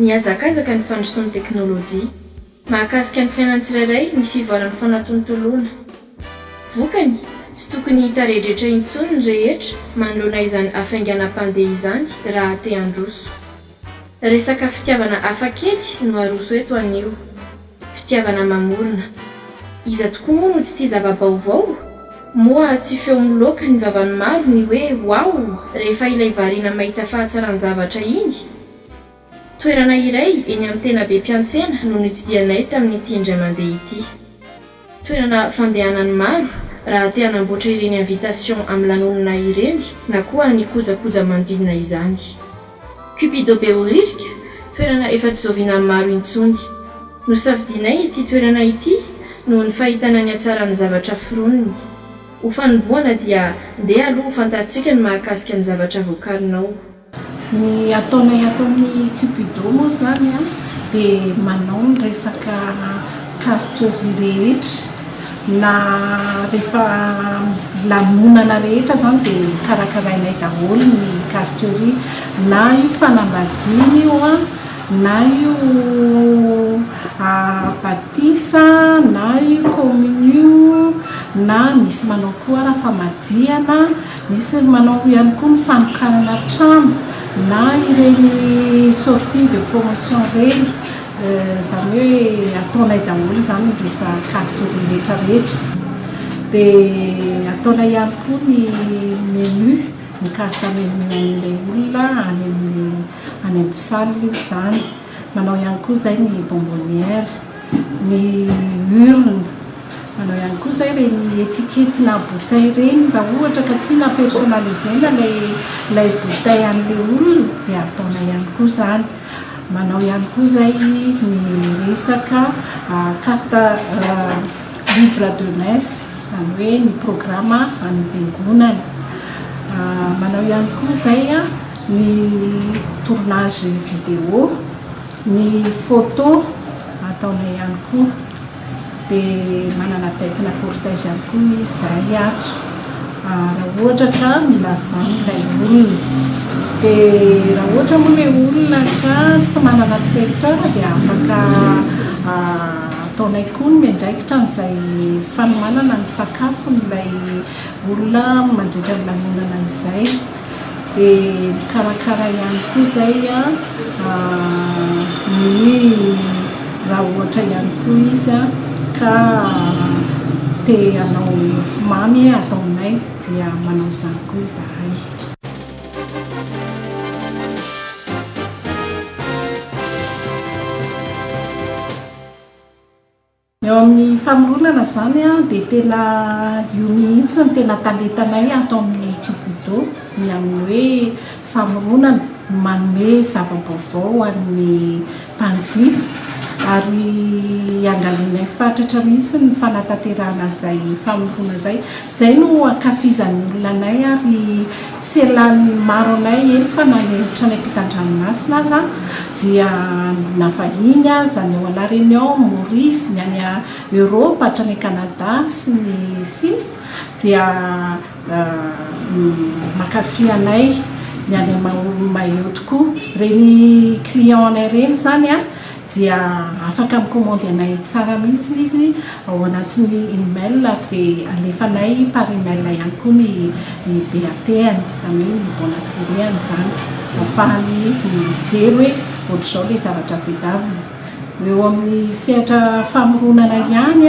Miazakazaka ny fandrosoan'ny teknôlôjia mahakasika ny fiainan'ny tsirairay ny fivoaran'ny fanatontoloana. Vokany tsy tokony hitaredretra intsony ny rehetra manoloana izany hafainganam-pandeha izany raha te handroso. Resaka fitiavana hafakely no aroso eto anio. Fitiavana mamorona. Iza tokoa moa no tsy tia zava-baovao? Moa tsy feo miloaka ny vavan'ny maro ny hoe wow rehefa ilay variana mahita fahatsaran-javatra iny. Toerana iray eny amin'ny tena be mpiantsena no nitsidianay tamin'ity indray mandeha ity. Toerana fandehanan'ny maro raha te hanamboatra ireny invitation amin'ny lanonana ireny na koa ny kojakoja manodidina izany. Cupido Beoririka, toerana efa tsy zoviana maro intsony. Nosafidianay ity toerana ity noho ny fahitana ny hatsaran'ny zavatra foroniny. Ho fanomboana dia ndeha aloha ho fantaritsika ny mahakasika ny zavatra voakarinao. Ny ataonay ato amin'ny Cupido moa zany dia manao ny resaka cartouche rehetra na rehefa lanonana rehetra zany dia karakarainay daholo ny cartouche na io fanambadiana io na io batisa na io communion na misy manao koa raha famadiana, misy manao ihany koa ny fanokanana trano na ireny sortie de promotion reny zany hoe ataonay daholo zany rehefa cartouche rehetrarehetra. Dia ataonay ihany koa ny menu, ny carte menu an'ilay olona any amin'ny salle io zany. Manao ihany koa zay ny bonbonnière, ny urne, manao ihany koa zay reny etikety na bouteille reny raha ohatra ka tiana personnalisena lay bouteille an'ilay olona dia ataonay ihany koa zany. Manao ihany koa zay ny resaka carte livre de messe, zany hoe ny programme any am-piangonana. Manao ihany koa zay ny tournage vidéo, ny photo ataonay ihany koa. Dia manana tête-na cortège ihany koa izay ato raha ohatra ka milazana ilay olona. Dia raha ohatra moa ilay olona ka tsy manana traiteur dia afaka ataonay koa ny miandraikitra n'izay fanomanana ny sakafon'ilay olona mandritra ny lanonana izay. Dia karakara ihany koa zay ny raha ohatra ihany koa izy ka te hanao mofomamy ataonay dia manao izany koa izahay. Eo amin'ny famoronana zany dia tena io mihitsy ny tena talentanay ato amin'ny Cupido, ny amin'ny hoe famoronana manome zava-baovao amin'ny mpanjifa ary angalinay fatratra mihitsy ny fanatanterahana izay famorona izay. Izay no ankafizan'ny olona anay ary tsy elan'ny maro anay eny fa nanehitra ny ampitan-dranomasina aza dia navahiny aza ny ao à La Réunion, Maurice, ny any Europe, hatrany Canada sy ny Suisse dia mankafy anay ny any mahay tokoa. Reny client anay reny zany dia afaka mikomandy anay tsara mihitsy izy ao anatin'ny email dia alefanay par email ihany koa ny BAT-any, izany hoe ny bon attiré-any zany, ahafahany mijery hoe ohatr'izao ilay zavatra tediavina. Eo amin'ny sehatra famoronana ihany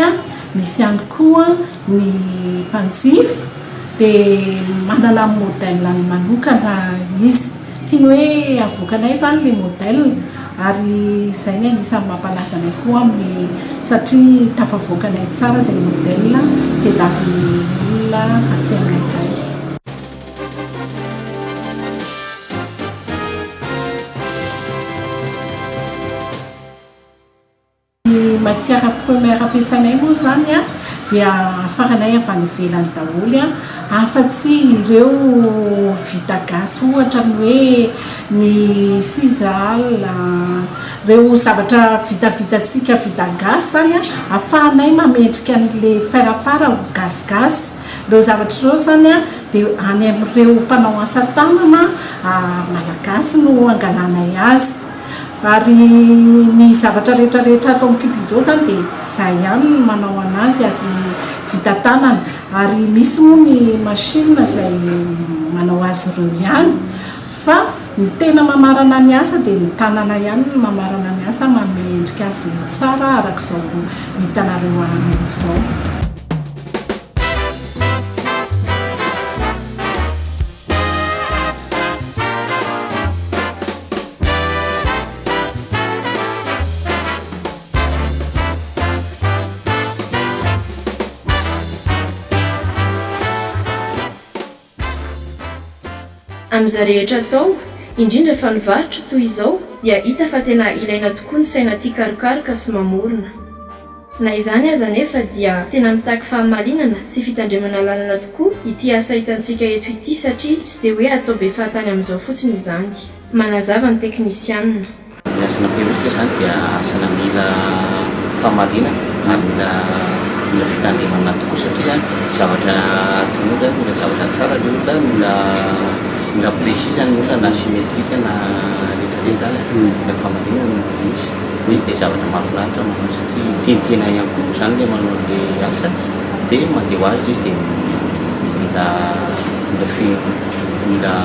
misy ihany koa ny mpanjifa dia manana modèle manokana izy. Tiany hoe avoakanay zany ilay modèle ary izay ny anisan'ny mampalaza anay koa amin'ny satria tafavoakanay tsara izay modèle tediavin'ny olona atsy aminay izay. Ny matière première ampiasainay moa zany dia afaranay avy any ivelany daholo afa-tsy ireo vita gasy ohatra ny hoe ny sisal, ireo zavatra vitatsika vita gasy zany afahanay mamendrika an'ilay fer à part ho gasigasy. Ireo zavatra izao zany dia any amin'ireo mpanao asa tanana malagasy no angalanay azy. ary ny zavatra rehetrarehetra atao amin'ny cupido zany dia zay ihany manao anazy ary vita tanana ary misy moa ny machine izay manao azy ireo ihany fa ny tena mamarana ny asa dia ny tanana ihany ny mamarana ny asa manome endrika azy tsara arak'izao hitanareo izao. Amin'izay rehetra atao indrindra fa nivarotra toy izao dia hita fa tena ilaina tokoa ny saina tia karokaroka sy mamorona. Na izany aza nefa dia tena mitaky fahamalinana sy fitandremana lalana tokoa ity asa hitantsika eto ity satria tsy dia hoe atao be fahatany amin'izao fotsiny izany. Manazava ny teknisianina. Ny asana perista zany dia asana mila fahamalinana ary mila fitandremana tokoa satria zavatra tonga mila zavatra tsara le olona mila précis zany olona na symétrique na rehetrarehetra mila fahamalinana misy hoe dia zavatra mahafinaritra manao satria tenitena ihany koa zany le manao le asa dia mandeha ho azy izy dia mila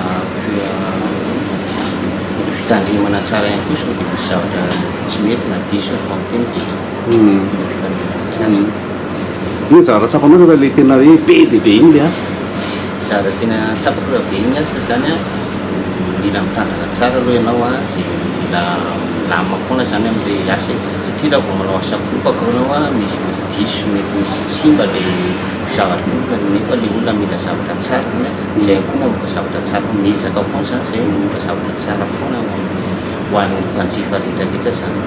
fitandremana tsara ihany koa so dia misy zavatra tsy mety na diso fanteny mila fitandremana tsara. Ny zavatra tsapanao raha le tena hoe be dia be iny le asa. Zavatra tena tsapako raha be iny asa zany a mila mitandrina tsara aloha ianao a dia mila lamina foana zany amin'ilay asa satria raha vao manao asa kopaka anao a misy diso mety misy simba le zavatra olona nefa le olona mila zavatra tsara zay koa mamoaka zavatra tsara miezaka foana zany zay mamoaka zavatra tsara foana ho an'ny mpanjifa rehetrarehetra zany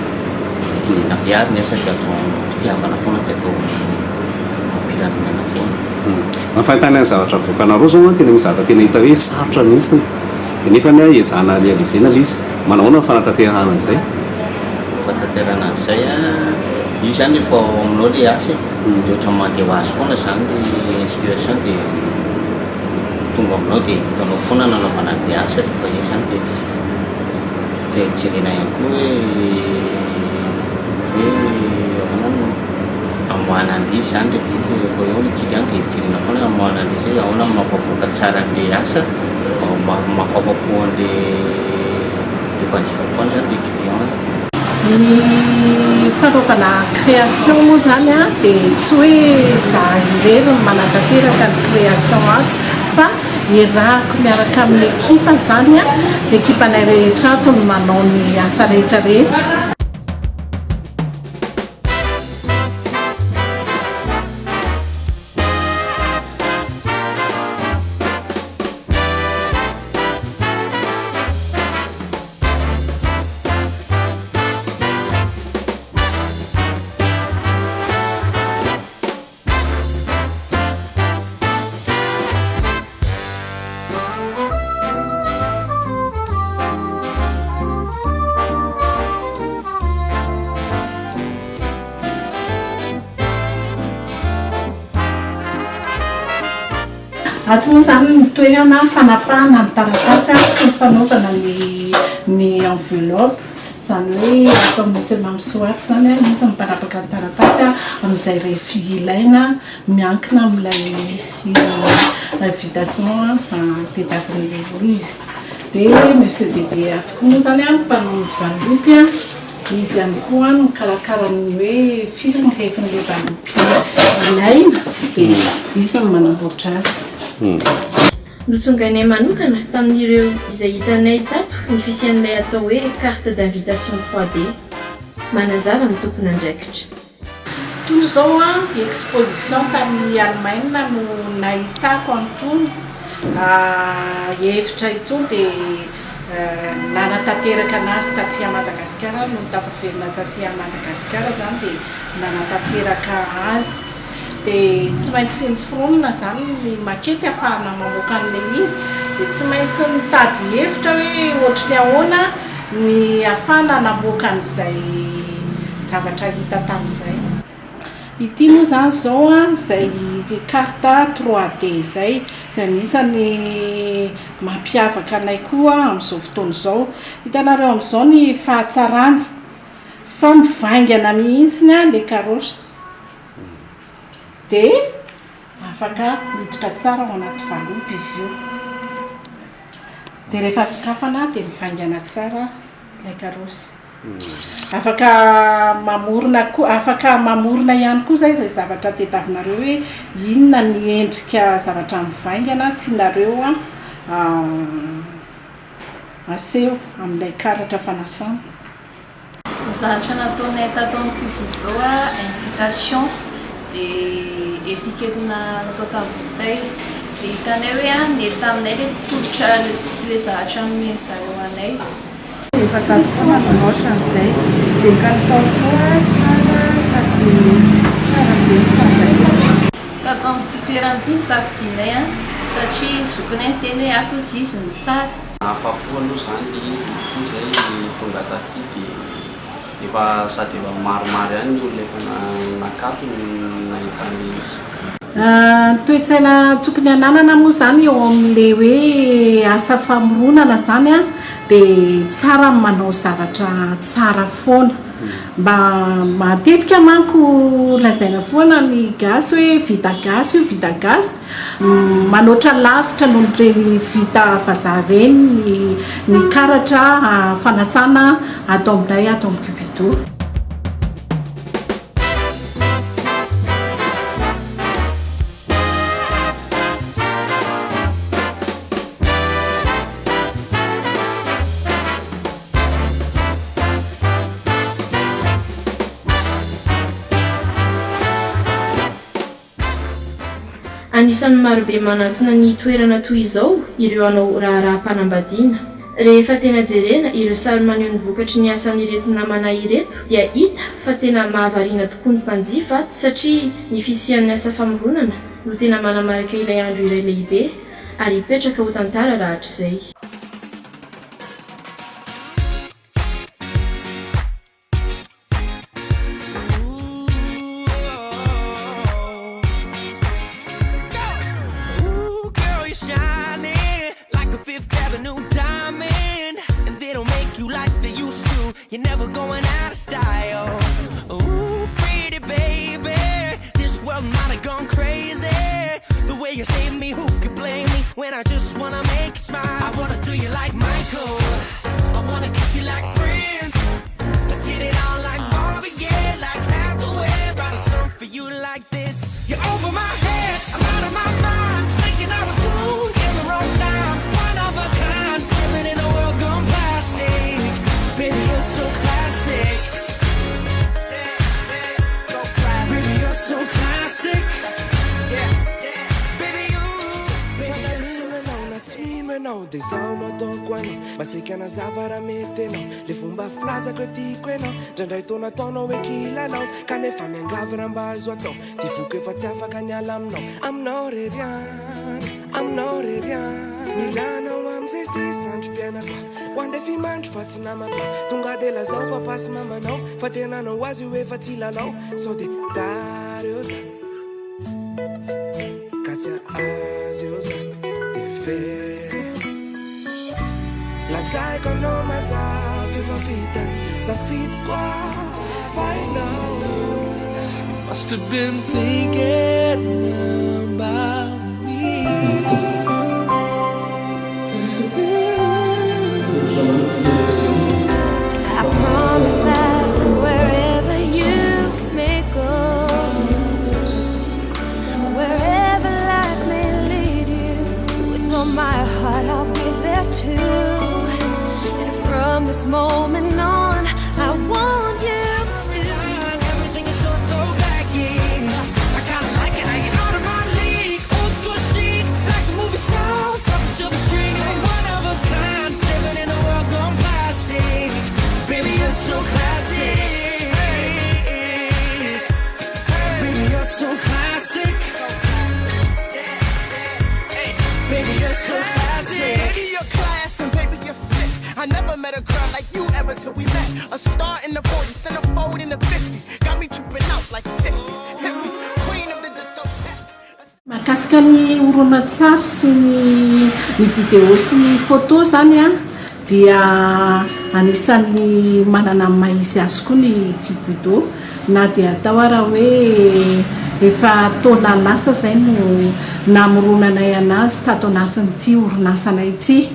nampiary ny asa dia atao mpitiavana foana dia atao mampilaminana foana. Mahafahantany ny zavatra voakanareo zao tena misy zavatra tena hita hoe sarotra mihitsiny dia nefa ny ezana realizena le izy manahoana fanatanterahana an'izay. Fanatanterahana an'izay a io zany efa aminao le asa dia ohatra mandeha ho azy foana zany le inspiration dia tonga aminao dia hitanao foana nanaovana le asa rehefa io zany dia jerena ihany koa amoahana an'izy zany rehefa izy rehefa eo itsika any dia virina foana amoahana an'izy hoe ahoana mampaboaka tsara an'le asa mampapapo an'le mpanjika foana zany le client. Ny fanaovana création moa zany a dia tsy hoe za irery ny manatanteraka ny création ato fa irahako miaraka amin'ny ekipa zany a ekipanay rehetra ato no manao ny asa rehetrarehetra. Ato moa zany ny toerana fanapahana ny taratasy tsy ny fanaovana ny enveloppe zany hoe atao misy mampisoatra zany a misy mipanapaka ny taratasy amin'izay rehefa ilaina miankina amin'ilay invitation tediavin'ilay olona dia monsieur Dédé ato koa moa zany a mpanao ny valopy a izy ihany koa no mikarakara ny hoe firy ny rehefin'ilay valopy ilaina dia izy no manamboatra azy. Notsongainay manokana tamin'ireo izay hitanay tato ny fisian'ilay atao hoe carte d'invitation 3D. Manazava ny tompony andraikitra. Toy izao a exposition tamin'ny Allemagne no nahitako an'itony efitra itony dia nanatanteraka anazy taty Madagasikara no tafaverina taty Madagasikara zany dia nanatanteraka azy dia tsy maintsy ny foronina zany ny makety ahafahana mamoaka an'ilay izy dia tsy maintsy nitady hevitra hoe ohatry ny ahoana ny ahafahana namoaka an'izay zavatra hita tamin'izay. Ity moa zany zao a izay carte 3D izay anisany mampiavaka anay koa amin'izao fotoana izao hitanareo amin'izao ny fahatsarany fa mivaingana mihitsiny a le karosy dia afaka miditra tsara ao anaty valopy izy io dia rehefa sokafana dia mivaingana tsara ilay karosy afaka mamorona ihany koa zay zavatra tetavinareo hoe inona ny endrika zavatra mivaingana tianareo aseho amin'ilay karatra fanasana. Zatra nataonay tato amin'ny Cupido invitation dia etiketina natao tamin'ny botay dia hitanay hoe mety aminay le tolotra le zatra amin'ny zareo anay. Efa tato foana manoatra amin'izay dia kalitao koa tsara sady tsara be fandraisana. Tato amin'ity toerana ity safidinay satria zokinay teny hoe ato izy izy ny tsara. Afapo aloha zany le izy zay tonga taty dia efa sady efa maromaro ihany ny olona efa nakato nahitany izy. Toetsaina tokony ananana moa zany eo amin'le hoe asa famoronana zany dia tsara manao zavatra tsara foana mba matetika manko lazaina foana ny gasy hoe vita gasy io vita gasy manoatra lavitra noho nireny vita vazaha reny ny karatra fanasana atao aminay ato amin'ny Cupido. Anisan'ny marobe manatona ny toerana toy izao ireo anao raharaham-panambadiana. Rehefa tena jerena ireo sary maneho ny vokatry ny asan'ireto namana ireto dia hita fa tena mahavariana tokoa ny mpanjifa satria ny fisian'ny asa famoronana no tena manamarika ilay andro iray lehibe ary hipetraka ho tantara rahatr'izay. You're never going out of style. Ooh, pretty baby, this world might have gone crazy. The way you save me, who could blame me when I just wanna make you smile? I wanna do you like Michael, I wanna kiss you like Prince. Let's get it on like Marvin Gaye, like Hathaway. Write a song for you like this. You're over my head, I'm out of my mind, thinking I was wrong in the wrong time. One of a kind, living in a world gone plastic. Baby, you're so classic. Baby, you're so classic. Baby, you're so classic. Desauna ataoko anao masikana zavara mety anao le fomba filazako tiako anao ndraindray taona ataonao hoe kilanao kanefa miangavina mba azo atao ty voko efa tsy afaka niala aminao aminao reriany milanao am'izay sisandro fiainako ho andefa imandro fa tsy namako tonga de lazao papasy mamanao fa tenanao azy io efa tsy ilanao sao de dareo zany ka tsy azy eo zany de very lazaiko anao mazavy efa vitany safidy koa final. Must have been thinking about me. I promise that wherever you may go, wherever life may lead you, with all my heart I'll be there too. And from this moment on, I want you to. Everything is so throwback-y. I kinda like it, I get out of my league. Old school chic, like the movie stars from the silver screen. You're one of a kind, living in a world gone plastic. Baby, you're so classic. Baby, you're so classic. Baby, you're so classic. Baby, you're class and baby, you're sick. I never met a girl like you ever till we met. A star in the 40s, centerfold in the 50s. Got me tripping out like 60s. Hippies, queen of the discotheque. mahakasika ny horonan-tsary sy ny vidéo sy ny photo zany a dia anisan'ny manana maizy azy koa ny Cupido na dia atao raha hoe efa taona lasa zay no namoronanay anazy tato anatin'ity orinasana ity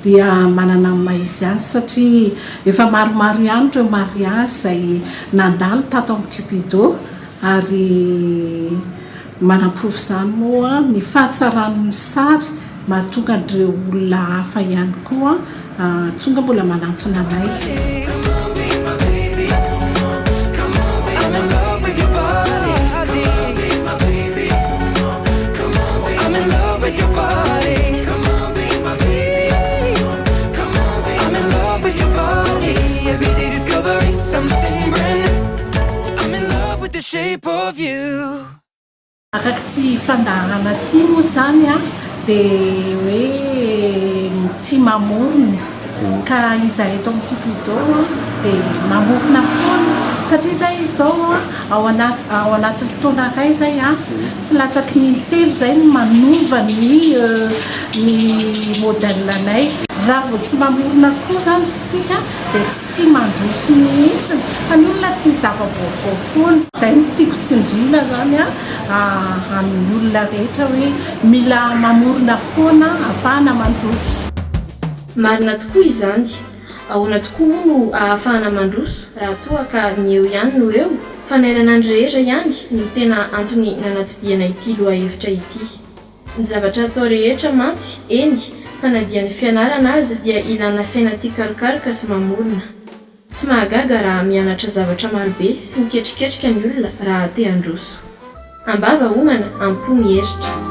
dia manana maizy azy satria efa maromaro ihany ireo mariage zay nandalo tato amin'ny Cupido ary manampirovy zany moa ny fahatsaran'ny sary mahatonga an'ireo olona hafa ihany koa tonga mbola manantona anay. Araka ty fandaharana ty moa zany a dia hoe tia mamorona ka izahay eto amin'ny Cupido dia mamorona foana satria zay izao ao anatin'ny taona iray zay a tsy latsaky ny telo zay no manova ny modelanay. Raha vao tsy mamorona koa zany sika dia tsy mandroso mihitsy fa ny olona tia zava-baovao foana. Zay no tiako tsindrina zany amin'ny olona rehetra hoe mila mamorona foana ahafahana mandroso. Marina tokoa izany. Ahoana tokoa moa no ahafahana mandroso raha toa ka ny eo ihany no eo fa ny herinandro rehetra ihany no tena antony nanatsidihana ity lohahevitra ity. Ny zavatra atao rehetra mantsy eny fa na dia ny fianarana azy dia ilana saina tia karokaroka sy mamorona. Tsy mahagaga raha mianatra zavatra marobe sy miketriketrika ny olona raha te handroso. Ambava homana ampony heritra.